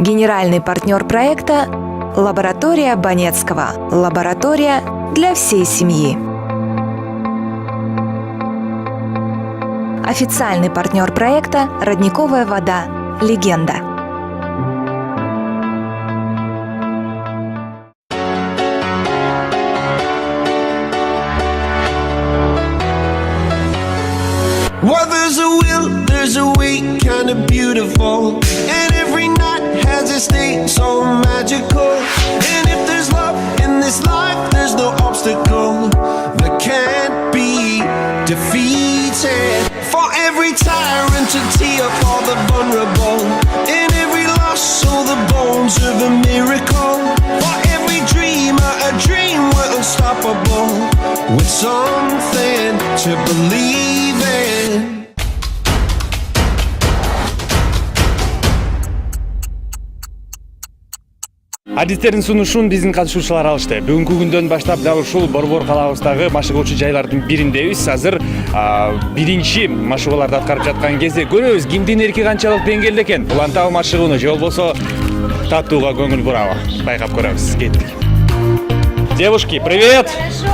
Генеральный партнер проекта – лаборатория Банецкого. Лаборатория для всей семьи. Официальный партнер проекта – родниковая вода «Легенда». Well, there's a will, there's a way, kinda beautiful. And every night has its day, so magical. And if there's love in this life, there's no obstacle that can't be defeated. For every tyrant to tear for the vulnerable. In every loss, so the bones of a miracle. For every dreamer, a dream we're unstoppable. With something to believe in. Адистердин сунушун биздин катышуучулар алышты. Бүгүнкү күндөн баштап дал ушул Борбор калабыбыздагы машыгуучу жайлардын бириндебиз. Азыр биринчи машыгууларды аткарып жаткан кезде көрөбүз кимдин эрки канчалык деңгээлде экен. Улантабы машыгууну же болбосо таттууга көңүл бурабы. Байкап көрөбүз. Кеттик. Девушки, привет! Хорошо.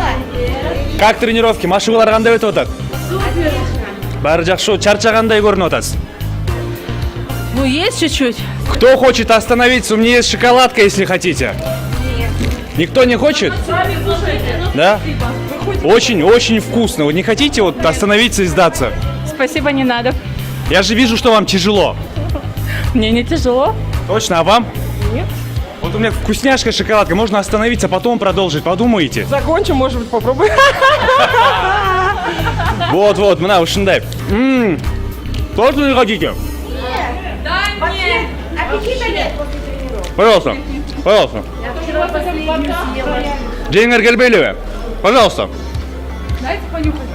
Как тренировки? Машыгуулар кандай өтүп атат? Супер. Баары жакшы, чарчагандай көрүнүп атасыз. Ну, есть чуть-чуть. Кто хочет остановиться? У меня есть шоколадка, если хотите. Нет. Никто не хочет? Сами кушайте. Да? Очень-очень вкусно. Вы не хотите вот остановиться и сдаться? Спасибо, не надо. Я же вижу, что вам тяжело. Мне не тяжело. Точно, а вам? Нет. Вот у меня вкусняшка шоколадка. Можно остановиться, потом продолжить. Подумаете? Закончим, может быть, попробуем. Вот, мына ушундай. Точно не хотите? Дай мне. Аппетита нет после тренировки. Пожалуйста. Я вчера последнюю съела. Жеңер келбейлиби? Пожалуйста. Дайте понюхать.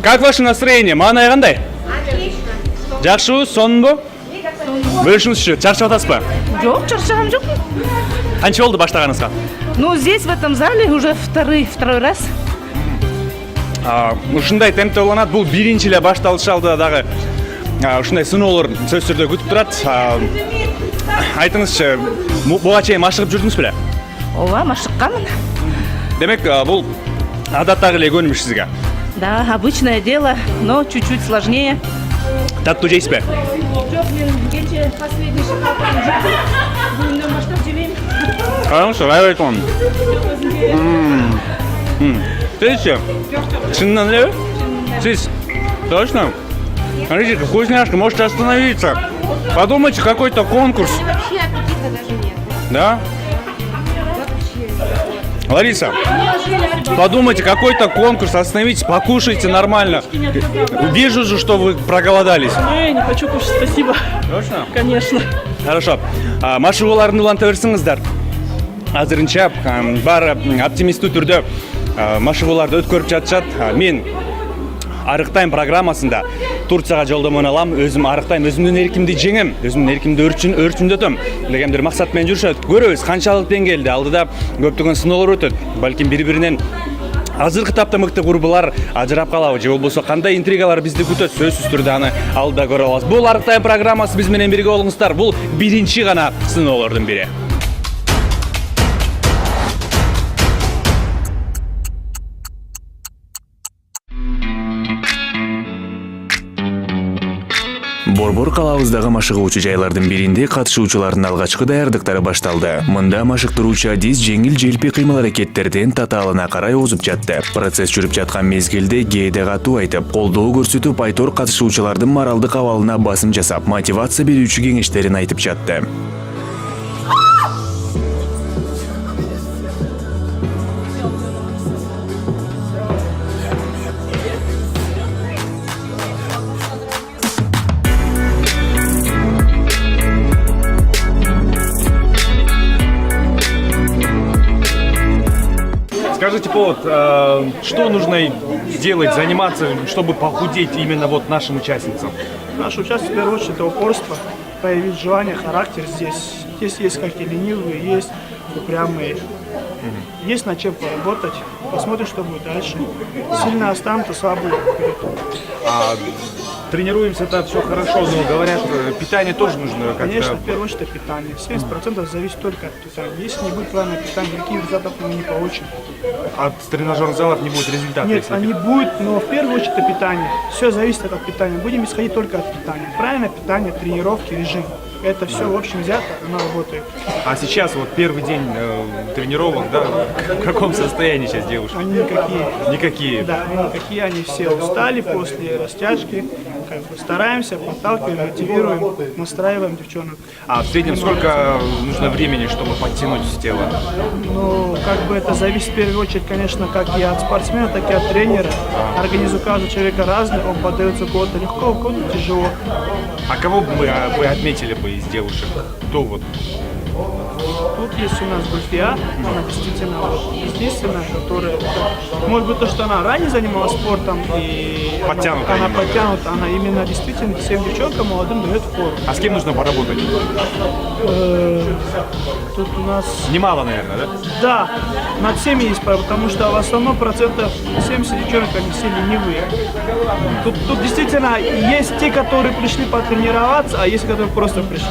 Как ваше настроение? Маанай кандай? Отлично. Жакшыбы, сонунбу? Бөлүшүңүзчү, чарчап атасызбы? Жоқ, чарчаган жоқпын. Канча болду баштаганыңызга? Ну, здесь, в этом зале, уже второй раз. Ушундай темпте уланат. Бул биринчи эле башталыш алдыда дагы ушундай сыноолор сөзсүз түрдө күтүп турат. Айтыңызчы, буга чейин машыгып жүрдүңүз беле? Ооба, машыкканмын. Демек, бул адаттагы эле көрүнүш сизге. Да, обычное дело, но чуть-чуть сложнее. Таттуу жейсизби? Жоқ, мен кеше последний шоколадты жедім. Бүгіннен баштап жемеймін. Караңызчы, аябай айтам. Сизчи? Чынынан элеби? Сиз? Точно? Смотрите, вкусняшка, можете остановиться. Подумайте, какой-то конкурс. Вообще аппетита даже нет. Да? Лариса, подумайте, какой-то конкурс, остановитесь, покушайте нормально. Вижу же, что вы проголодались. Не хочу кушать, спасибо. Точно? Конечно. Хорошо. Машыгууларды уланта берсиңиздер. Азырынча баары оптимисттүү түрдө машыгууларды өткөрүп жатышат. Мен Арыктайм программасында Турцияга жолдомону алам, өзүм арыктайм, өзүмдүн эркимди жеңем, өзүмдүн эркимди өрчүндөтөм деген бир максат менен жүрүшөт. Көрөбүз канчалык деңгээлде алдыда көптөгөн сыноолор өтөт. Балким бири-биринен азыркы тапта мыкты курбулар ажырап калабы же болбосо кандай интригалар бизди күтөт, сөзсүз түрдө аны алдыда көрө алабыз. Бул Арыктайм программасы, биз менен бирге болуңуздар. Бул биринчи гана сыноолордун бири. Борбор калабыздагы машыгуучу жайлардын биринде катышуучулардын алгачкы даярдыктары башталды. Мында машыктыруучу адис жеңил желпи кыймыл-аракеттерден татаалына карай озуп жатты. Процесс жүрүп жаткан мезгилде кээде катуу айтып, колдоо көрсөтүп, айтор катышуучулардын моралдык абалына басым жасап, мотивация берүүчү кеңештерин айтып жатты. Скажите, повод, что нужно делать, заниматься, чтобы похудеть именно вот нашим участницам? Наша участница, в первую очередь, это упорство, проявить желание, характер здесь. Здесь есть как и ленивые, есть упрямые. Есть над чем поработать. Посмотрим, что будет дальше. Сильно останутся, слабые. тренируемся, это все хорошо, но говорят, питание тоже нужно как-то... Конечно, в первую очередь питание. 70% зависит только от питания. Если не будет правильного питания, никаких результатов мы не получим. От тренажерных залов не будет результата. Нет, если они будут, но в первую очередь это питание. Все зависит от питания. Будем исходить только от питания. Правильное питание, тренировки, режим. Это все в общем взято, оно работает. А сейчас вот первый день тренировок, да, в каком состоянии сейчас девушки? Они никакие. Никакие. Да, они никакие, они все устали после растяжки. Как бы стараемся, подталкиваем, мотивируем, настраиваем девчонок. А в среднем сколько нужно времени, чтобы подтянуть тело? Ну, как бы это зависит в первую очередь, конечно, как и от спортсмена, так и от тренера. Организм у каждого человека разный, он поддается у кого-то легко, у кого-то тяжело. А кого бы вы отметили бы из девушек? Кто вот? Тут есть у нас Гульфия, она действительно вот единственная, которая, может быть, то, что она ранее занималась спортом и Подтянутая она немного. подтянута, она именно действительно всем девчонкам молодым дает фору. А с кем нужно поработать? Тут у нас, Немало, наверное, да? да, над всеми есть, потому что в основном процентов 70 девчонок, они все ленивые. Тут действительно есть те, которые пришли потренироваться, а есть, которые просто пришли.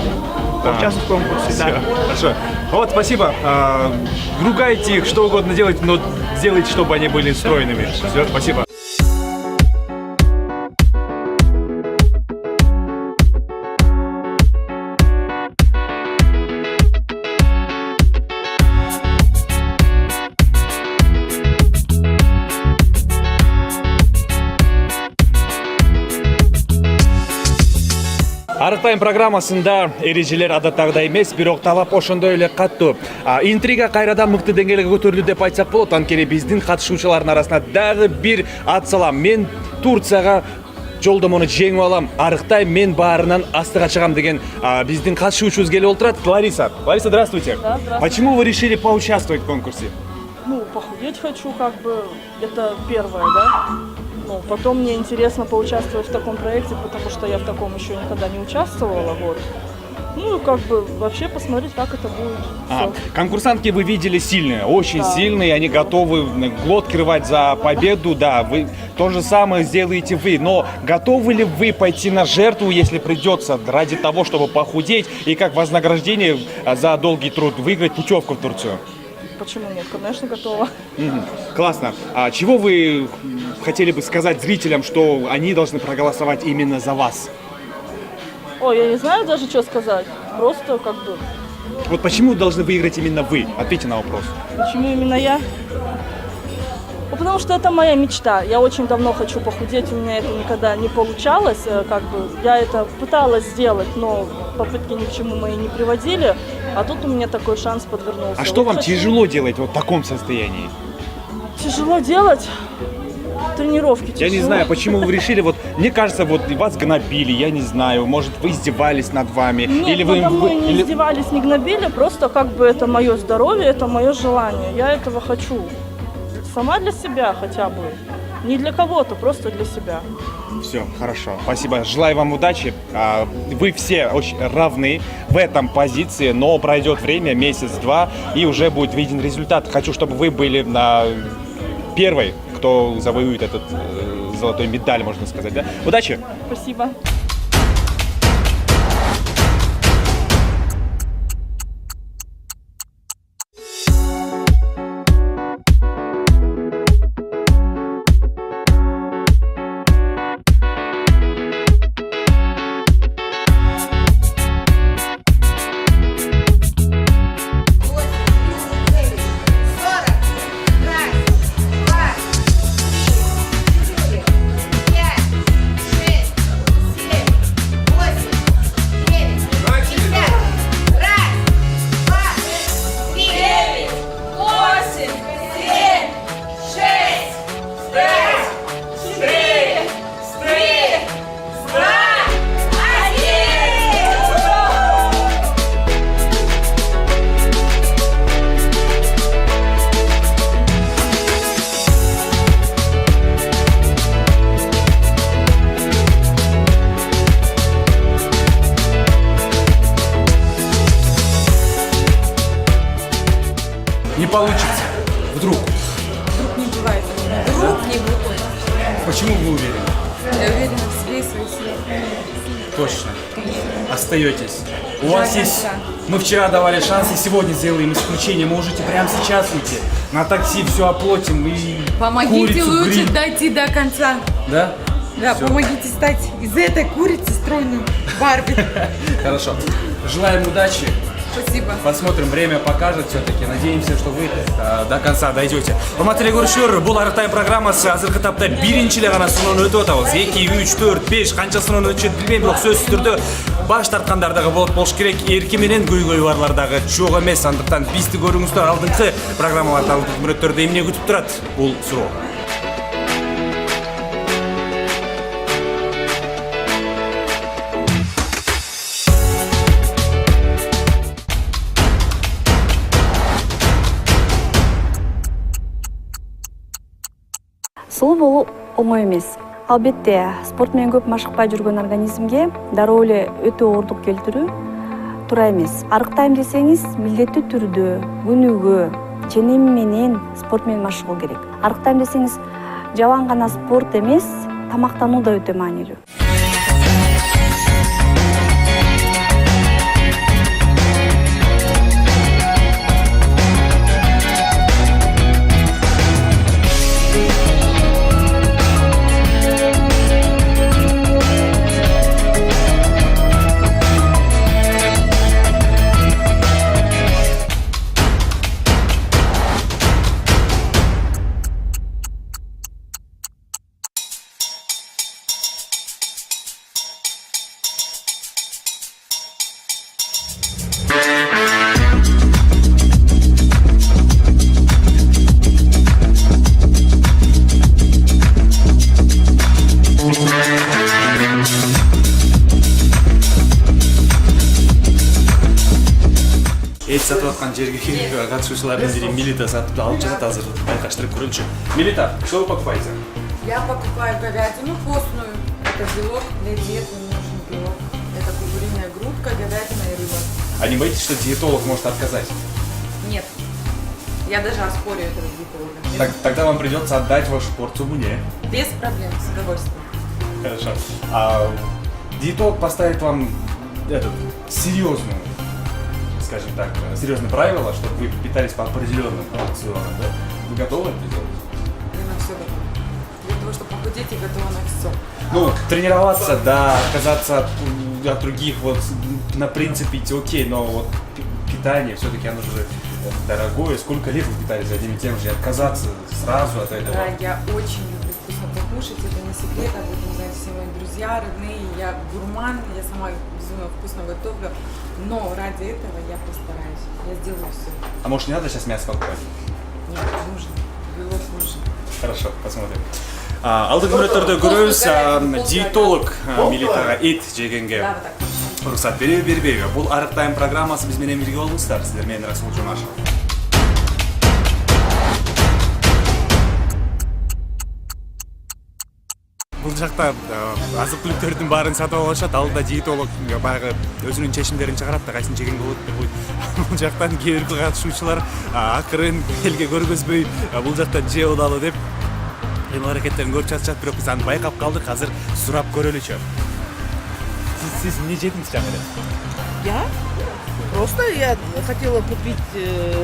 Поучаствовать в конкурсе, да. Хорошо. Вот, спасибо. Ругайте их, что угодно делайте, но сделайте, чтобы они были стройными. Все, спасибо. Арықтайм программасында ережелер адаттағыдай емес, бирок талап ошондой эле катуу. Интрига кайрадан мыкты деңгээлге көтөрүлдү деп айтсак болот. Анткени биздин катышуучулардын арасында дагы бир ат салам. Мен Турцияга жолдомону жеңип алам. Арықтайм, мен баарынан астыга чыгам деген биздин катышуучубуз келип отурат. Лариса, здравствуйте. Да, здравствуйте. Почему вы решили поучаствовать в конкурсе? Ну, похудеть хочу, как бы, это первое, да. Ну, потом мне интересно поучаствовать в таком проекте, потому что я в таком еще никогда не участвовала, вот. Ну, как бы, вообще посмотреть, как это будет. Всё. Конкурсантки вы видели сильные, очень Да. сильные, они готовы глотки рвать за победу, да, вы то же самое сделаете вы, но готовы ли вы пойти на жертву, если придется, ради того, чтобы похудеть и как вознаграждение за долгий труд выиграть путевку в Турцию? Почему нет? Конечно, готова. Классно. А чего вы хотели бы сказать зрителям, что они должны проголосовать именно за вас? Ой, я не знаю даже, что сказать. Просто, как бы, Вот почему должны выиграть именно вы? Ответьте на вопрос. почему именно я? Ну, потому что это моя мечта. Я очень давно хочу похудеть, у меня это никогда не получалось. Как бы я это пыталась сделать, но попытки ни к чему мои не приводили. А тут у меня такой шанс подвернулся. А что Вот вам хочу- тяжело делать вот в таком состоянии? Тяжело делать? Тренировки тяжело. Я не знаю, почему вы решили, вот, мне кажется, вот вас гнобили, я не знаю, может, вы издевались над вами, Нет, или вы... надо мной не или- издевались, не гнобили, просто как бы это мое здоровье, это мое желание. Я этого хочу. Сама для себя хотя бы. Не для кого-то, просто для себя. Все, хорошо, спасибо, желаю вам удачи. Вы все очень равны в этом позиции, но пройдет время, месяц-два, и уже будет виден результат. Хочу, чтобы вы были первой, кто завоюет этот золотой медаль, можно сказать, да? Удачи! Спасибо. Не получится. Вдруг. Вдруг не бывает. Вдруг не бывает. Почему вы уверены? Я уверена в себе. людей, своих сил. Точно. Остаетесь. У вас есть... Мы вчера давали шанс, и сегодня сделаем исключение. Можете прямо сейчас уйти. На такси все оплатим и Помогите курицу лучше гриль. дойти до конца. Да? Да, Всё. помогите стать из этой курицы стройной Барби. Хорошо. Желаем удачи. Спасибо. Посмотрим, время покажет все-таки. Надеемся, что вы до конца дойдете. Урматтуу көрүүчүлөр, бул Арык тайм программасы азыркы тапта биринчи эле гана сыноону өтүп атабыз. 2, 3, 4, 5 канча сыноону өтүшөт билбейм, бирок сөзсүз түрдө баш тарткандар дагы болуш керек. Эрки менен көйгөй барлар дагы чок эмес. Андыктан бизди көрүңүздөр. Алдыңкы программаларда мүрөттөрдө эмне күтүп турат? Бул суроо. Сулуу болуу оңой эмес. Албетте, спорт менен көп машыкпай жүргөн организмге дароо эле өтө оордук келтирүү туура эмес. Арык тайм десеңиз, милдеттүү түрдө күнүгө ченем менен спорт менен машыгуу керек. Арык тайм десеңиз, жабан гана спорт эмес, тамактануу да өтө маанилүү. Эт сатып аткан жерге катышуучулардын бири Милита сатып алып жатат азыр. Байкаштырып көрөлүчү. Милита, что вы покупаете? Я покупаю говядину постную. Это белок для диеты, нужен белок. Это куриная грудка, говядина и рыба. А не боитесь, что диетолог может отказать? Нет. Я даже оспорю этого диетолога. Тогда вам придется отдать вашу порцию мне. Без проблем, с удовольствием. Хорошо. А диетолог поставит вам серьезную, скажем так, серьезные правила, чтобы вы питались по определенным рационам, да? Вы готовы это делать? Я на все готова. Для того, чтобы похудеть, я готова на все. Ну, тренироваться, да, отказаться от других, вот, на принципе, окей, но вот питание все-таки оно же дорогое. Сколько лет вы питались одним и тем же, и отказаться сразу от этого? Да, я очень люблю вкусно покушать, это не секрет, об этом знают все мои друзья, родные, я гурман, я сама безумно вкусно готовлю, но ради этого я постараюсь, я сделаю все. А может, не надо сейчас мясо покупать? Нет, нужно, белок нужен. Хорошо, посмотрим. Алдыңғы мүрөттөрдө көрөбүз, диетолог Милитага эт жегенге Да, вот так. уруксат бербейби. Бул Арык тайм программасы, биз менен бирге болуңуздар. Сиздер менен Расул Жумашев. Бул жакта азык түлүктөрдүн баарын сатып алышат, алда диетолог баягы өзүнүн чечимдерин чыгарат да кайсын жеген болот деп койт. Бул жактан кээ бир катышуучулар акырын элге көргөзбөй бул жакта же удалы деп аракеттерин көрүп жатышат, бирок биз аны байкап калдык. Азыр сурап көрөлүчү. Сиз эмне жедиңиз жаңы эле? Я? Просто я хотела купить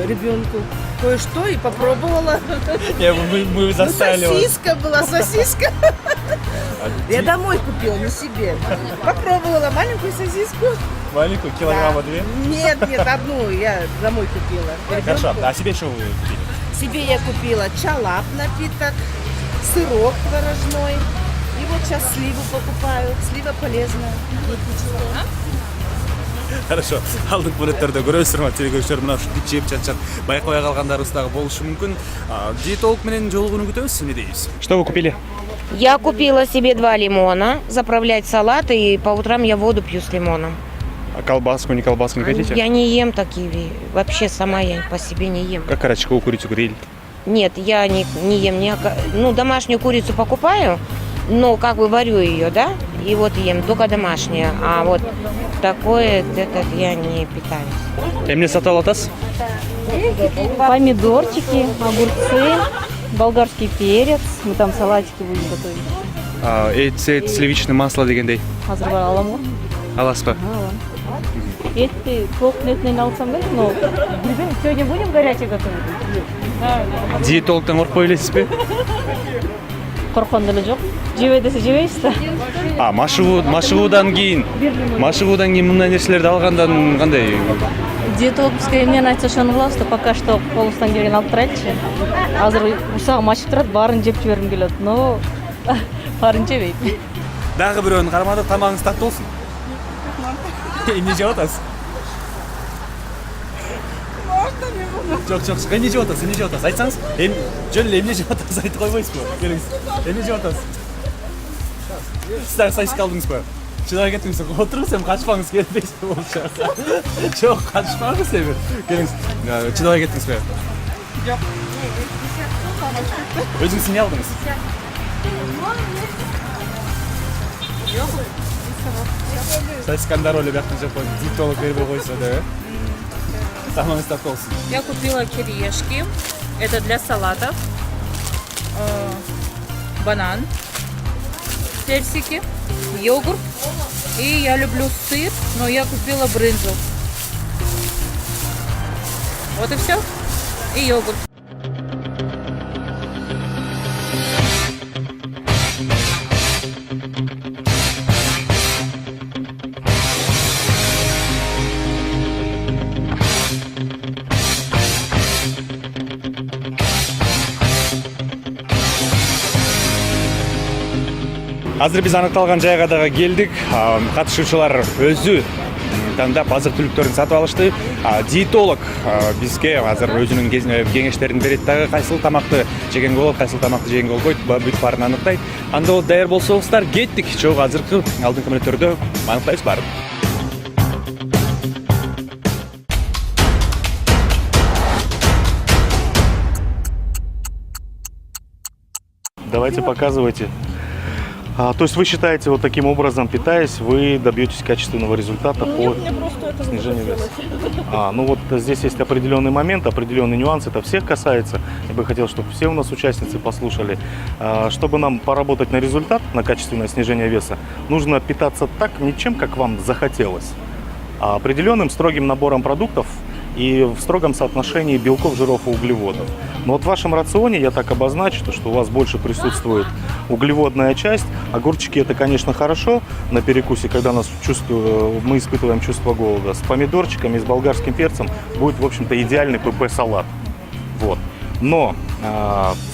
ребенку кое-что и попробовала. Мы заставили вас. Сосиска была, сосиска. Я домой купила, не себе. Попробовала маленькую сосиску. Маленькую, килограмма 2? Нет, одну я домой купила. Хорошо, а себе что вы купили? Себе я купила чалап напиток, сырок творожной. И вот сейчас сливу покупаю. Слива полезная. Хорошо. Алдыңкы мүрөттөрдө көрөсүздөр, телекөрүүчүлөр мына ушинтип жеп жатышат. Байкабай калгандарыбыз дагы болушу мүмкүн. Диетолог менен жолугууну күтөбүз, эмне дейбиз? Что вы купили? Я купила себе 2 лимона, заправлять салат, и по утрам я воду пью с лимоном. А колбаску, не хотите? Я не ем такие, вообще сама я по себе не ем. Как карачковую курицу гриль? Нет, я не ем, домашнюю курицу покупаю, но как бы варю ее, да, и вот ем, только домашнюю, а вот такое, я не питаюсь. Эмне сатып алатасыз? Помидорчики, огурцы, болгарский перец. Мы там салатики будем готовить. Ет, сливочное масло дегендей. Азыр бар аламын ғой. Аласыз ба? Етті толықтың етінен алсам да, но білмеймін, сегодня будем горячий готовить? Диетологтан қорықпай ойлайсыз бе? Қорыққан деле жоқ. Жебей десе жебейсіз да. Машығудан кейін мындай нәрселерді алғандан қандай? Диетолог бізге эмнени айтса ошону кылабыз да, пока что колубуздан келген алып турайлычы. Азыр усагым ачып турат, баарын жеп жибергим келет, но баарын жебейт. Дагы бирөөнү кармады, тамагыңыз таттуу болсун. Эмне жеп атасыз? Жок, эмне жеп атасыз? Айтсаңыз, жөн эле эмне жеп атасыз айтып койбойсузбу? Келиңиз. Эмне жеп атасыз? Сиз сосиска алдыңыз ба? Чыдап кеттиңиз, отуруңуз, эми качпаңыз, келбейсиз болчу. Жок, качпаңыз эми. Келиңиз. Чыдап кеттиңиз бе? Жок. Өзүңүз эмне алдыңыз? Сосискандар оле бияктан жеп койдум. Диетолог бербей койсо да, тамагыңыз таттуу болсун. Я купила кириешки. Это для салатов. Банан. Персики. Йогурт. И я люблю сыр, но я купила брынзу. Вот и все. И йогурт. Азыр биз аныкталган жайга дагы келдик. Катышуучулар өзү тандап азыр түлүктөрүн сатып алышты. Диетолог бизге азыр өзүнүн кеңештерин берет дагы, кайсыл тамакты жеген болот, кайсыл тамакты жеген болбойт, бүт баарын аныктайт. Анда ол даяр болсоңуздар, кеттик. Чогуу азыркы алдыңкы мүнөттөрдө аныктайбыз баарын. Давайте, показывайте. То есть вы считаете, вот таким образом питаясь, вы добьетесь качественного результата по снижению веса? Ну вот здесь есть определенный момент, определенный нюанс, это всех касается. Я бы хотел, чтобы все у нас участницы послушали. Чтобы нам поработать на результат, на качественное снижение веса, нужно питаться так, не чем, как вам захотелось, а определенным строгим набором продуктов и в строгом соотношении белков, жиров и углеводов. Но вот в вашем рационе я так обозначу, что у вас больше присутствует углеводная часть. Огурчики — это, конечно, хорошо на перекусе, когда мы испытываем чувство голода. С помидорчиками, с болгарским перцем будет, в общем-то, идеальный ПП-салат. Вот. Но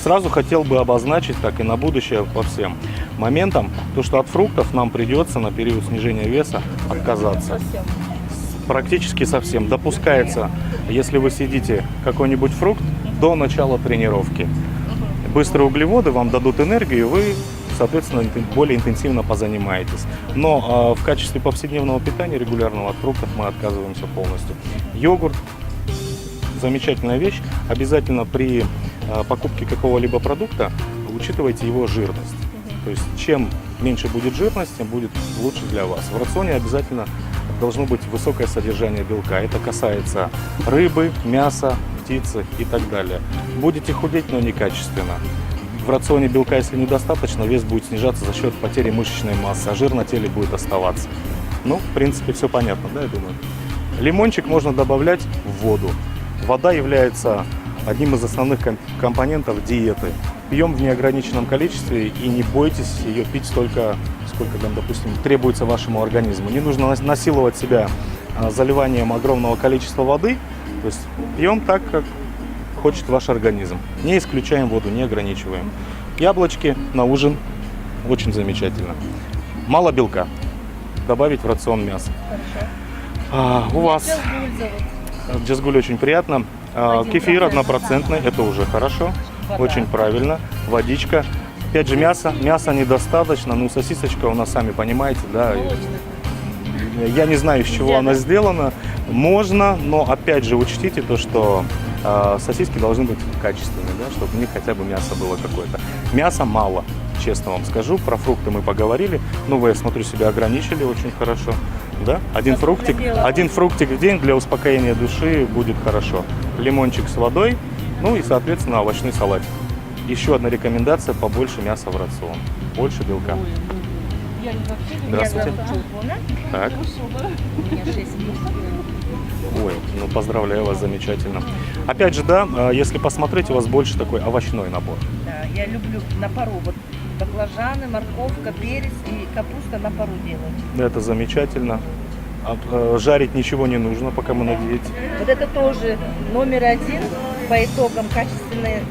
сразу хотел бы обозначить, так и на будущее по всем моментам, то, что от фруктов нам придется на период снижения веса отказаться. Практически совсем. Допускается, если вы съедите какой-нибудь фрукт до начала тренировки. Быстрые углеводы вам дадут энергию, вы, соответственно, более интенсивно позанимаетесь. Но в качестве повседневного питания регулярного от фруктов мы отказываемся полностью. Йогурт – замечательная вещь. Обязательно при покупке какого-либо продукта учитывайте его жирность. То есть чем меньше будет жирность, тем будет лучше для вас. В рационе обязательно должно быть высокое содержание белка. Это касается рыбы, мяса, птицы и так далее. Будете худеть, но некачественно. В рационе белка, если недостаточно, вес будет снижаться за счет потери мышечной массы, а жир на теле будет оставаться. Ну, в принципе, все понятно, да, я думаю. Лимончик можно добавлять в воду. Вода является одним из основных компонентов диеты. Пьем в неограниченном количестве и не бойтесь ее пить столько, сколько там, допустим, требуется вашему организму. Не нужно насиловать себя заливанием огромного количества воды. То есть пьем так, как хочет ваш организм. Не исключаем воду, не ограничиваем. Яблочки на ужин очень замечательно. Мало белка. Добавить в рацион мяса. У вас джазгуль очень приятно. Кефир 1%, это уже хорошо. Очень правильно. Водичка. Опять же, мясо. Мяса недостаточно. Ну, сосисочка у нас, сами понимаете, да. Я не знаю, из чего она сделана. Можно, но опять же учтите то, что сосиски должны быть качественные, да, чтобы в них хотя бы мясо было какое-то. Мяса мало, честно вам скажу. Про фрукты мы поговорили. Ну, вы, я смотрю, себя ограничили очень хорошо. Да? Один фруктик в день для успокоения души будет хорошо. Лимончик с водой, ну и, соответственно, овощной салатик. Еще одна рекомендация: побольше мяса в рацион, больше белка. Здравствуйте. Так. Ой, ну поздравляю вас, замечательно. Опять же, да, если посмотреть, у вас больше такой овощной набор. Да, я люблю на пару. Вот баклажаны, морковка, перец и капуста на пару делать. Это замечательно. Жарить ничего не нужно, пока мы на диете. Вот это тоже номер один по итогам качественные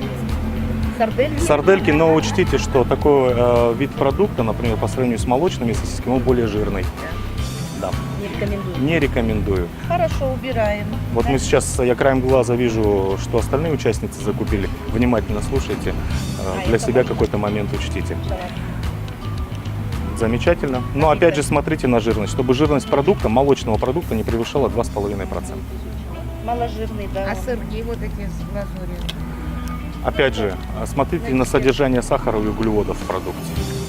сардельки. Сардельки, но учтите, что такой вид продукта, например, по сравнению с молочными сосисками, он более жирный. Да. Не рекомендую. Не рекомендую. Хорошо, убираем. Вот мы сейчас, я краем глаза вижу, что остальные участницы закупили. Внимательно слушайте, для себя какой-то момент учтите. Замечательно. Но опять же смотрите на жирность, чтобы жирность продукта, молочного продукта, не превышала 2,5%. Маложирный, да. А сырки вот эти с глазурью? Опять же, смотрите на содержание сахара и углеводов в продукте.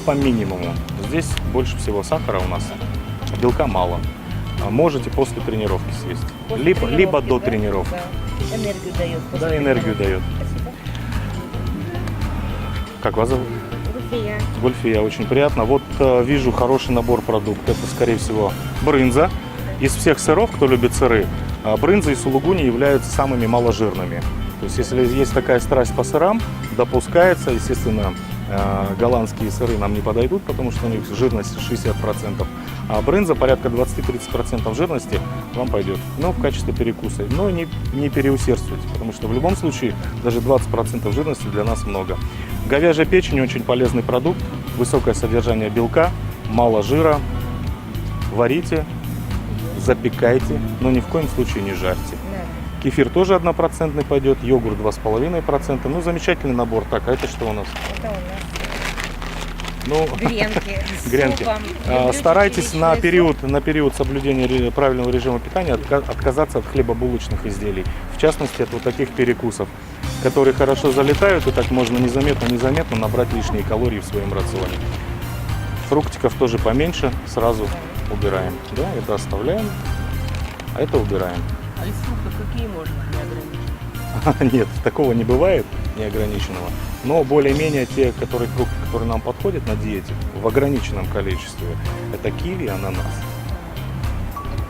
По минимуму. Здесь больше всего сахара у нас, белка мало. Можете после тренировки съесть. Либо до тренировки. Да. Энергию дает. Да, энергию дает. Спасибо. Как вас зовут? Гульфия. Гульфия, очень приятно. Вот вижу хороший набор продуктов. Это, скорее всего, брынза. Из всех сыров, кто любит сыры, брынза и сулугуни являются самыми маложирными. То есть, если есть такая страсть по сырам, допускается, естественно, голландские сыры нам не подойдут, потому что у них жирность 60%, а брынза порядка 20-30% жирности вам пойдет, но в качестве перекуса. Но не переусердствуйте, потому что в любом случае даже 20% жирности для нас много. Говяжья печень очень полезный продукт, высокое содержание белка, мало жира. Варите, запекайте, но ни в коем случае не жарьте. Кефир тоже 1% пойдет, йогурт 2,5%. Ну, замечательный набор. Так, а это что у нас? Это у нас Ну, гренки. с гренки. супом. Люблю Старайтесь на чечевичный период соблюдения правильного режима питания отказаться от хлебобулочных изделий. В частности, от вот таких перекусов, которые хорошо залетают, и так можно незаметно набрать лишние калории в своем рационе. Фруктиков тоже поменьше, сразу убираем. Да, это оставляем, а это убираем. А из фруктов какие можно неограниченные? Нет, такого не бывает неограниченного. Но более-менее те фрукты, которые нам подходят на диете, в ограниченном количестве, это киви, ананас.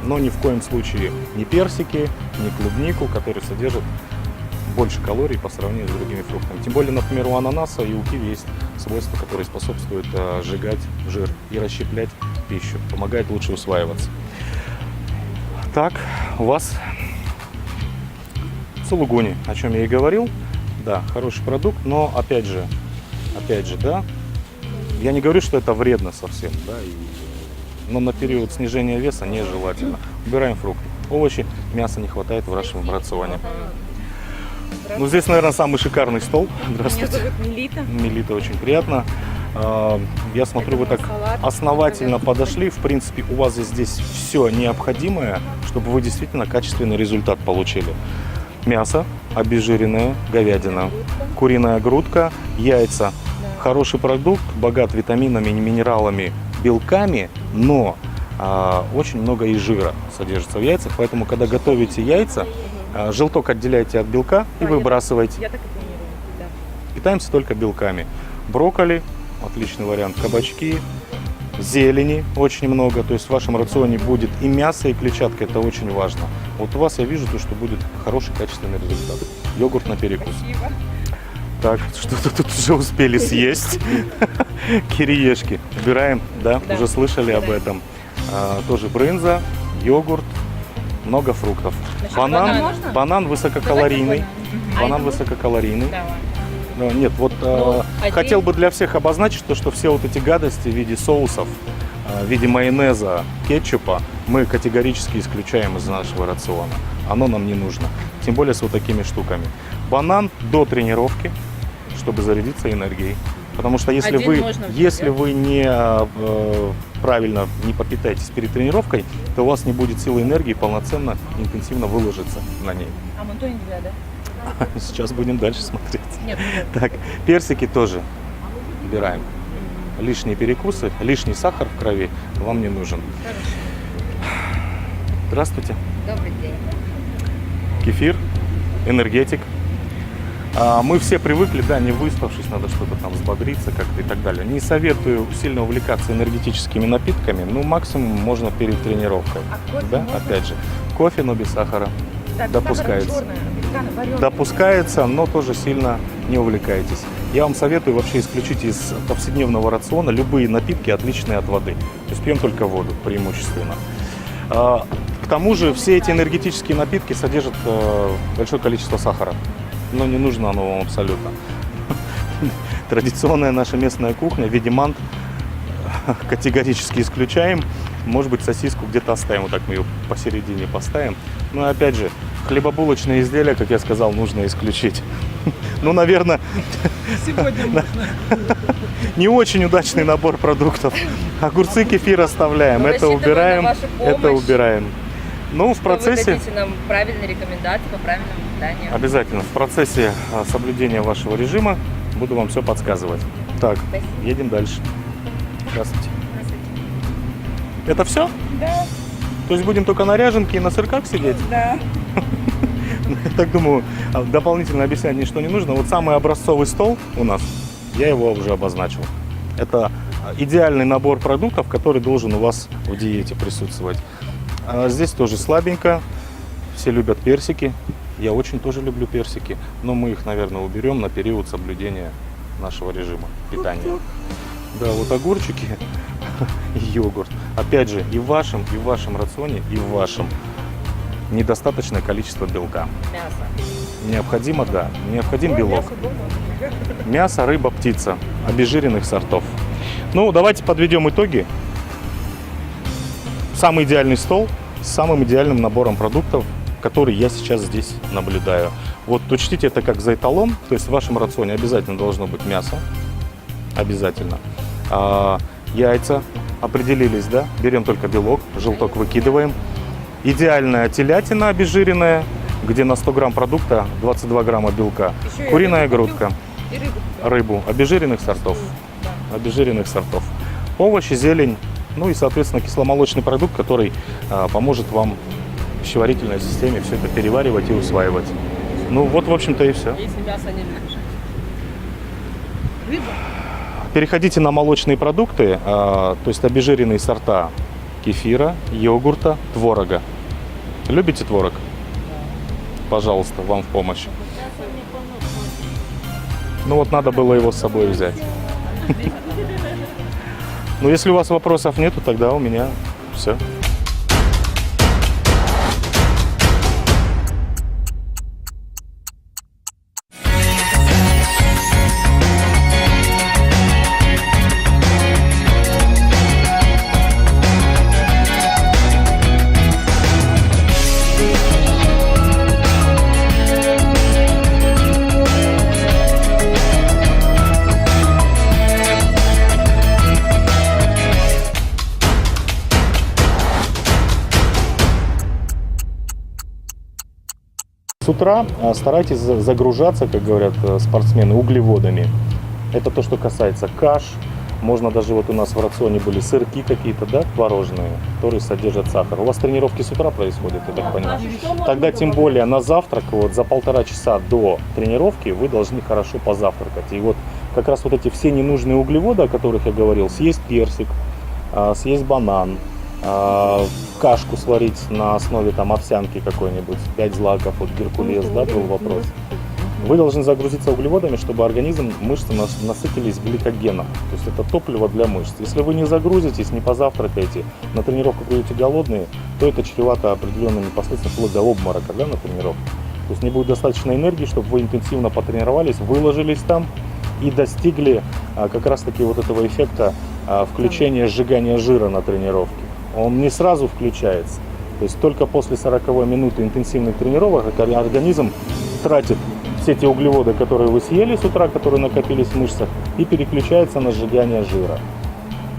Но ни в коем случае не персики, не клубнику, которые содержат больше калорий по сравнению с другими фруктами. Тем более, например, у ананаса и у киви есть свойства, которые способствуют сжигать жир и расщеплять пищу, помогает лучше усваиваться. Так, у вас сулугуни, о чем я и говорил. Да, хороший продукт, но опять же, да, я не говорю, что это вредно совсем, да, но на период снижения веса нежелательно. Убираем фрукты, овощи, мяса не хватает в вашем рационе. Ну, здесь, наверное, самый шикарный стол. Здравствуйте. Меня зовут Мелита. Мелита, очень приятно. Я смотрю, вы так основательно подошли. В принципе, у вас здесь все необходимое, чтобы вы действительно качественный результат получили. Мясо обезжиренное, говядина, куриная грудка, яйца. Хороший продукт, богат витаминами, минералами, белками, но очень много и жира содержится в яйцах. Поэтому, когда готовите яйца, желток отделяйте от белка и выбрасывайте. Я так и планирую, да. Питаемся только белками. Брокколи, отличный вариант, кабачки, зелени очень много. То есть в вашем рационе будет и мясо, и клетчатка, это очень важно. Вот у вас я вижу, то, что будет хороший качественный результат. Йогурт на перекус. Спасибо. Так, что-то тут уже успели съесть. Кириешки. Убираем, да? Да. Уже слышали об этом. Тоже брынза, йогурт, много фруктов. банан можно? Банан высококалорийный. Банан высококалорийный. Нет, вот хотел бы для всех обозначить, что все вот эти гадости в виде соусов, в виде майонеза, кетчупа мы категорически исключаем из нашего рациона. Оно нам не нужно. Тем более с вот такими штуками. Банан до тренировки, чтобы зарядиться энергией. Потому что если вы не правильно не попитаетесь перед тренировкой, то у вас не будет силы энергии полноценно, интенсивно выложиться на ней. А манто нельзя, да? Сейчас будем дальше смотреть. Нет. Так, персики тоже убираем. Лишние перекусы, лишний сахар в крови вам не нужен. Здравствуйте. Добрый день. Кефир, энергетик. Мы все привыкли, да, не выспавшись, надо что-то там взбодриться как-то и так далее. Не советую сильно увлекаться энергетическими напитками, ну, максимум можно перед тренировкой. Да, опять же, кофе, но без сахара. Допускается. Допускается, но тоже сильно не увлекайтесь. Я вам советую вообще исключить из повседневного рациона любые напитки, отличные от воды. То есть пьем только воду преимущественно. К тому же все эти энергетические напитки содержат большое количество сахара. Но не нужно оно вам абсолютно. Традиционная наша местная кухня в виде мант категорически исключаем. Может быть, сосиску где-то оставим, вот так мы ее посередине поставим. Но опять же, хлебобулочные изделия, как я сказал, нужно исключить. Ну, наверное, не очень удачный набор продуктов. Огурцы, кефир оставляем, это убираем, это убираем. Ну, в процессе... Вы дадите нам правильные рекомендации по правильному питанию. Обязательно. В процессе соблюдения вашего режима буду вам все подсказывать. Так, едем дальше. Здравствуйте. Это все? Да. То есть будем только на ряженке и на сырках сидеть? Да. Я так думаю, дополнительно объяснять ничто не нужно. Вот самый образцовый стол у нас, я его уже обозначил. Это идеальный набор продуктов, который должен у вас в диете присутствовать. Здесь тоже слабенько. Все любят персики. Я очень тоже люблю персики. Но мы их, наверное, уберем на период соблюдения нашего режима питания. Да, вот огурчики и йогурт. Опять же, и в вашем рационе, и в вашем недостаточное количество белка. Мясо. Необходимо, да, необходим белок. Мясо, рыба, птица, обезжиренных сортов. Ну, давайте подведем итоги. Самый идеальный стол с самым идеальным набором продуктов, который я сейчас здесь наблюдаю. Вот учтите это как за эталон, то есть в вашем рационе обязательно должно быть мясо, обязательно. Яйца, определились, да, берем только белок, желток выкидываем. Идеальная телятина обезжиренная, где на 100 грамм продукта 22 грамма белка. Еще Куриная грудка, и рыбу. рыбу обезжиренных сортов, обезжиренных сортов. Овощи, зелень, ну и, соответственно, кисломолочный продукт, который поможет вам в пищеварительной системе все это переваривать и усваивать. Ну вот, в общем-то, и все. Если мясо не любишь. Рыба. Переходите на молочные продукты, то есть обезжиренные сорта кефира, йогурта, творога. Любите творог? Пожалуйста, вам в помощь. Ну вот надо было его с собой взять. Ну если у вас вопросов нету, тогда у меня все. С утра старайтесь загружаться, как говорят спортсмены, углеводами. Это то, что касается каш. Можно даже, вот у нас в рационе были сырки какие-то, да, творожные, которые содержат сахар. У вас тренировки с утра происходят, я так понимаю. Тогда тем более на завтрак, вот за 1,5 часа до тренировки вы должны хорошо позавтракать. И вот как раз вот эти все ненужные углеводы, о которых я говорил, съесть персик, съесть банан, кашку сварить на основе там овсянки какой-нибудь, 5 злаков, вот Геркулес, да, был вопрос. Вы должны загрузиться углеводами, чтобы организм, мышцы насытились гликогеном. То есть это топливо для мышц. Если вы не загрузитесь, не позавтракаете, на тренировку придете голодные, то это чревато определенными последствиями, вплоть до обморока, да, на тренировку. То есть не будет достаточно энергии, чтобы вы интенсивно потренировались, выложились там и достигли как раз-таки вот этого эффекта включения сжигания жира на тренировке. Он не сразу включается. То есть только после 40 минуты интенсивных тренировок организм тратит все те углеводы, которые вы съели с утра, которые накопились в мышцах, и переключается на сжигание жира.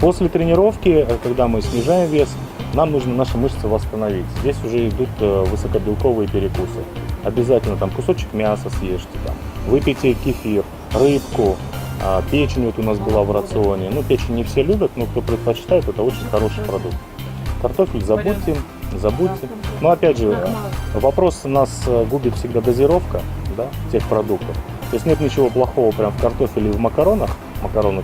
После тренировки, когда мы снижаем вес, нам нужно наши мышцы восстановить. Здесь уже идут высокобелковые перекусы. Обязательно там кусочек мяса съешьте, там, выпейте кефир, рыбку, печень вот у нас была в рационе. Ну, печень не все любят, но кто предпочитает, это очень хороший продукт. Картофель забудьте. Но опять же, вопрос нас губит всегда дозировка, да, тех продуктов. То есть нет ничего плохого прям в картофеле и в макаронных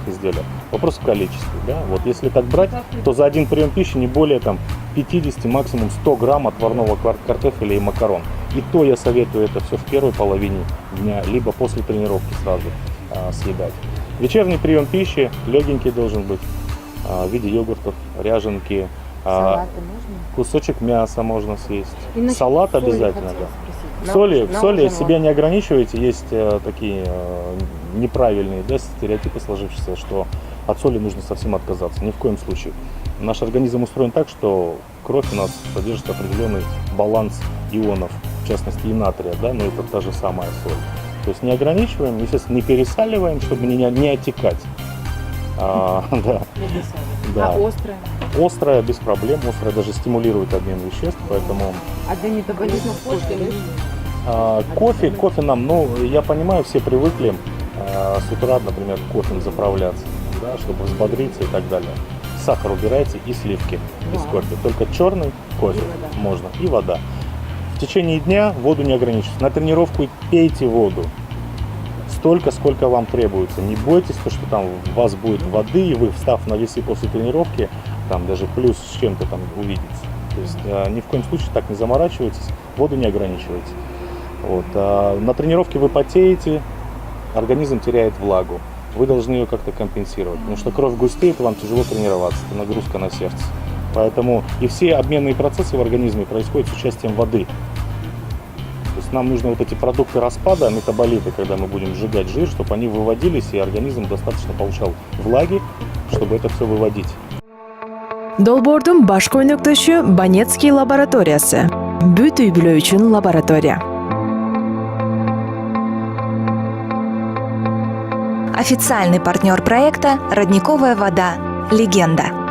изделиях. Вопрос в количестве. Да? Вот если так брать, то за один прием пищи не более там, 50, максимум 100 грамм отварного картофеля и макарон. И то я советую это все в первой половине дня, либо после тренировки сразу съедать. Вечерний прием пищи легенький должен быть в виде йогуртов, ряженки, кусочек мяса можно съесть. Салат обязательно, да. В соли себя не ограничивайте, есть такие неправильные, да, стереотипы сложившиеся, что от соли нужно совсем отказаться. Ни в коем случае. Наш организм устроен так, что кровь у нас содержит определенный баланс ионов, в частности и натрия, да, но это та же самая соль. То есть не ограничиваем, естественно, не пересаливаем, чтобы не отекать. Да. Острая? Острая без проблем, острая даже стимулирует обмен веществ, поэтому... А для метаболизма кофе нам, ну, я понимаю, все привыкли с утра, например, кофе заправляться, да, чтобы взбодриться и так далее. Сахар убирайте и сливки без кофе. Только черный кофе можно и вода. В течение дня воду не ограничивайте. На тренировку пейте воду. Столько, сколько вам требуется. Не бойтесь, что там у вас будет воды, и вы, встав на весы после тренировки, там даже плюс с чем-то там увидите. То есть ни в коем случае так не заморачивайтесь, воду не ограничивайте. Вот. На тренировке вы потеете, организм теряет влагу. Вы должны ее как-то компенсировать, потому что кровь густеет, вам тяжело тренироваться, это нагрузка на сердце. Поэтому и все обменные процессы в организме происходят с участием воды. То есть нам нужны вот эти продукты распада, метаболиты, когда мы будем сжигать жир, чтобы они выводились, и организм достаточно получал влаги, чтобы это все выводить. Долбоордун башкы өнөктөшү Банецкий лабораториясы. Бүт үй билүү үчүн лаборатория. Официальный партнер проекта «Родниковая вода. Легенда».